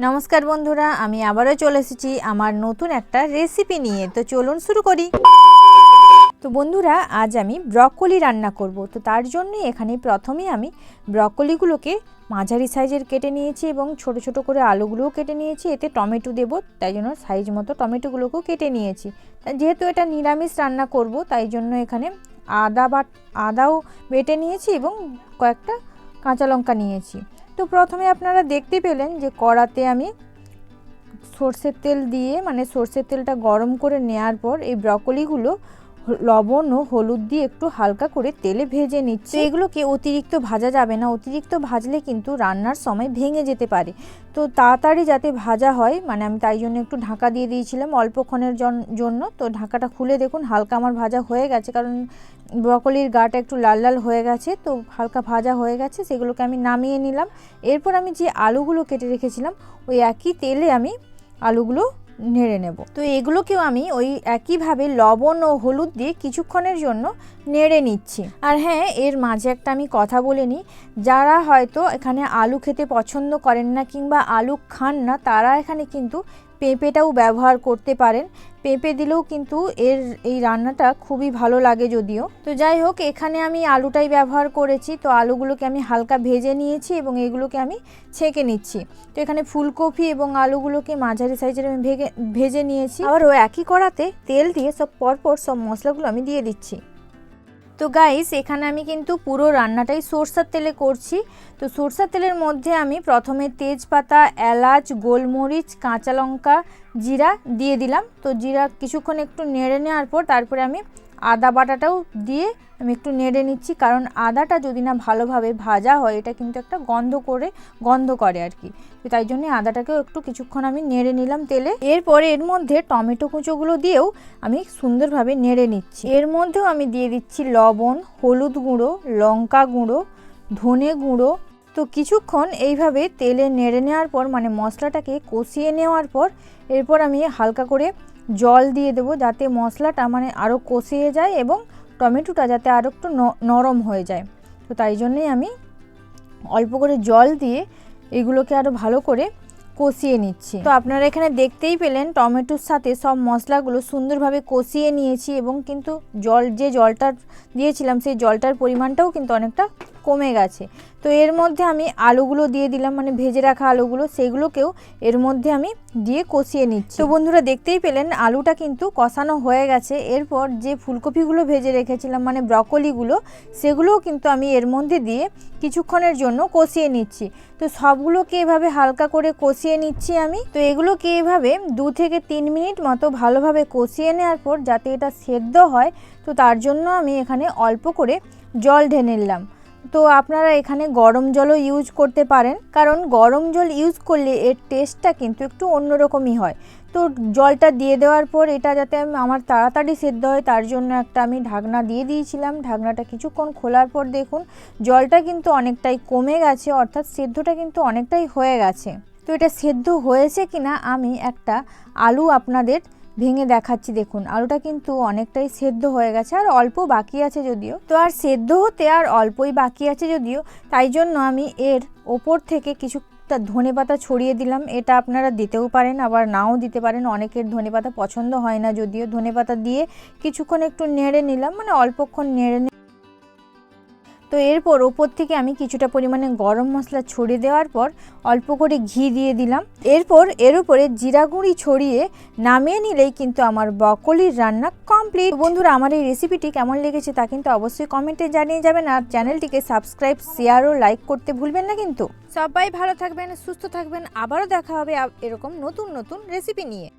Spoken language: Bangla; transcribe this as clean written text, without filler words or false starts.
নমস্কার বন্ধুরা, আমি আবারও চলে এসেছি আমার নতুন একটা রেসিপি নিয়ে। তো চলুন শুরু করি। তো বন্ধুরা, আজ আমি ব্রকলি রান্না করব। তো তার জন্য এখানে প্রথমে আমি ব্রকলিগুলোকে মাঝারি সাইজের কেটে নিয়েছি এবং ছোট ছোট করে আলুগুলোও কেটে নিয়েছি। এতে টমেটো দেব, তাই জন্য সাইজ মতো টমেটোগুলোকেও কেটে নিয়েছি। যেহেতু এটা নিরামিষ রান্না করব, তাই জন্য এখানে আদাও বেটে নিয়েছি এবং কয়েকটা কাঁচা লঙ্কা নিয়েছি। তো প্রথমে আপনারা দেখতে পেলেন যে কড়াতে আমি সর্ষের তেল দিয়ে সর্ষের তেলটা গরম করে নেওয়ার পর এই ব্রকলিগুলো লবণ ও হলুদ দিয়ে একটু হালকা করে তেলে ভেজে নিচ্ছি। এগুলোকে অতিরিক্ত ভাজা যাবে না, অতিরিক্ত ভাজলে কিন্তু রান্নার সময় ভেঙে যেতে পারে। তো তাড়াতাড়ি যাতে ভাজা হয় আমি তাই জন্য একটু ঢাকা দিয়ে দিয়েছিলাম অল্পক্ষণের জন্য। তো ঢাকাটা খুলে দেখুন হালকা আমার ভাজা হয়ে গেছে, কারণ ব্রকলির গাটা একটু লাল লাল হয়ে গেছে। তো হালকা ভাজা হয়ে গেছে, সেগুলোকে আমি নামিয়ে নিলাম। এরপর আমি যে আলুগুলো কেটে রেখেছিলাম ওই একই তেলে আমি আলুগুলো নেড়ে নেব। তো এগুলোকেও আমি ওই একইভাবে লবণ ও হলুদ দিয়ে কিছুক্ষণের জন্য নেড়ে নিচ্ছি। আর হ্যাঁ, এর মাঝে একটা আমি কথা বলে নিই, যারা হয়তো এখানে আলু খেতে পছন্দ করেন না কিংবা আলু খান না, তারা এখানে কিন্তু পেঁপেটাও ব্যবহার করতে পারেন। পেঁপে দিলেও কিন্তু এই রান্নাটা খুবই ভালো লাগে যদিও। তো যাই হোক, এখানে আমি আলুটাই ব্যবহার করেছি। তো আলুগুলোকে আমি হালকা ভেজে নিয়েছি এবং এগুলোকে আমি ছেঁকে নিচ্ছি। তো এখানে ফুলকপি এবং আলুগুলোকে মাঝারি সাইজের আমি ভেজে নিয়েছি। আবারও একই কড়াতে তেল দিয়ে পরপর সব মশলাগুলো আমি দিয়ে দিচ্ছি। তো গাইস, এখানে আমি কিন্তু পুরো রান্নাটাই সরষের তেলে করছি। তো সরষের তেলের মধ্যে আমি প্রথমে তেজপাতা, এলাচ, গোলমরিচ, কাঁচা লঙ্কা, জিরা দিয়ে দিলাম। তো জিরা কিছুক্ষণ একটু নেড়ে নেওয়ার পর তারপরে আমি আদা বাটাটাও দিয়ে আমি একটু নেড়ে নিচ্ছি, কারণ আদাটা যদি না ভালোভাবে ভাজা হয় এটা কিন্তু একটা গন্ধ করে আর কি। তো তাই জন্য আদাটাকেও একটু কিছুক্ষণ আমি নেড়ে নিলাম তেলে। এরপরে এর মধ্যে টমেটো কুঁচোগুলো দিয়েও আমি সুন্দরভাবে নেড়ে নিচ্ছি। এর মধ্যেও আমি দিয়ে দিচ্ছি লবণ, হলুদ গুঁড়ো, লঙ্কা গুঁড়ো, ধনে গুঁড়ো। তো কিছুক্ষণ এইভাবে তেলে নেড়ে নেওয়ার পর মশলাটাকে কষিয়ে নেওয়ার পর এরপর আমি হালকা করে জল দিয়ে দেবো, যাতে মশলাটা আরও কষিয়ে যায় এবং টমেটোটা যাতে আরও একটু নরম হয়ে যায়। তো তাই জন্যই আমি অল্প করে জল দিয়ে এগুলোকে আরও ভালো করে কষিয়ে নিচ্ছি। তো আপনারা এখানে দেখতেই পেলেন টমেটোর সাথে সব মশলাগুলো সুন্দরভাবে কষিয়ে নিয়েছি এবং কিন্তু জলটা দিয়েছিলাম সেই জলটার পরিমাণটাও কিন্তু অনেকটা কমে গেছে। তো এর মধ্যে আমি আলুগুলো দিয়ে দিলাম, ভেজে রাখা আলুগুলো, সেগুলোকেও এর মধ্যে আমি দিয়ে কষিয়ে নিচ্ছি। তো বন্ধুরা দেখতেই পেলেন আলুটা কিন্তু কষানো হয়ে গেছে। এরপর যে ফুলকপিগুলো ভেজে রেখেছিলাম ব্রকলিগুলো, সেগুলোও কিন্তু আমি এর মধ্যে দিয়ে কিছুক্ষণের জন্য কষিয়ে নিচ্ছি। তো সবগুলোকে এভাবে হালকা করে কষিয়ে নিচ্ছি আমি। তো এগুলোকে এভাবে 2 থেকে 3 মিনিট মতো ভালোভাবে কষিয়ে নেওয়ার পর যাতে এটা সেদ্ধ হয়, তো তার জন্য আমি এখানে অল্প করে জল ঢেলে নিলাম। তো আপনারা এখানে গরম জলও ইউজ করতে পারেন, কারণ গরম জল ইউজ করলে এর টেস্টটা কিন্তু একটু অন্যরকমই হয়। তো জলটা দিয়ে দেওয়ার পর এটা যাতে আমার তাড়াতাড়ি সেদ্ধ হয় তার জন্য একটা আমি ঢাকনা দিয়ে দিয়েছিলাম। ঢাকনাটা কিছুক্ষণ খোলার পর দেখুন জলটা কিন্তু অনেকটাই কমে গেছে, অর্থাৎ সেদ্ধটা কিন্তু অনেকটাই হয়ে গেছে। তো এটা সেদ্ধ হয়েছে কিনা আমি একটা আলু আপনাদের ভেঙে দেখাচ্ছি। দেখুন আলুটা কিন্তু অনেকটাই সেদ্ধ হয়ে গেছে, আর অল্প বাকি আছে যদিও। তো আর সেদ্ধ হতে আর অল্পই বাকি আছে যদিও, তাই জন্য আমি এর ওপর থেকে কিছুটা ধনেপাতা ছড়িয়ে দিলাম। এটা আপনারা দিতেও পারেন, আবার নাও দিতে পারেন। অনেকের ধনেপাতা পছন্দ হয় না যদিও। ধনেপাতা দিয়ে কিছুক্ষণ একটু নেড়ে নিলাম, অল্পক্ষণ নেড়ে। তো এরপর ওপর থেকে আমি কিছুটা পরিমাণে গরম মশলা ছড়িয়ে দেওয়ার পর অল্প করে ঘি দিয়ে দিলাম। এরপর এর উপরে জিরা গুঁড়ি ছড়িয়ে নামিয়ে নিলেই কিন্তু আমার ব্রকলির রান্না কমপ্লিট। বন্ধুরা, আমার এই রেসিপিটি কেমন লেগেছে তা কিন্তু অবশ্যই কমেন্টে জানিয়ে যাবেন, আর চ্যানেলটিকে সাবস্ক্রাইব, শেয়ার ও লাইক করতে ভুলবেন না কিন্তু। সবাই ভালো থাকবেন, সুস্থ থাকবেন। আবারও দেখা হবে এরকম নতুন নতুন রেসিপি নিয়ে।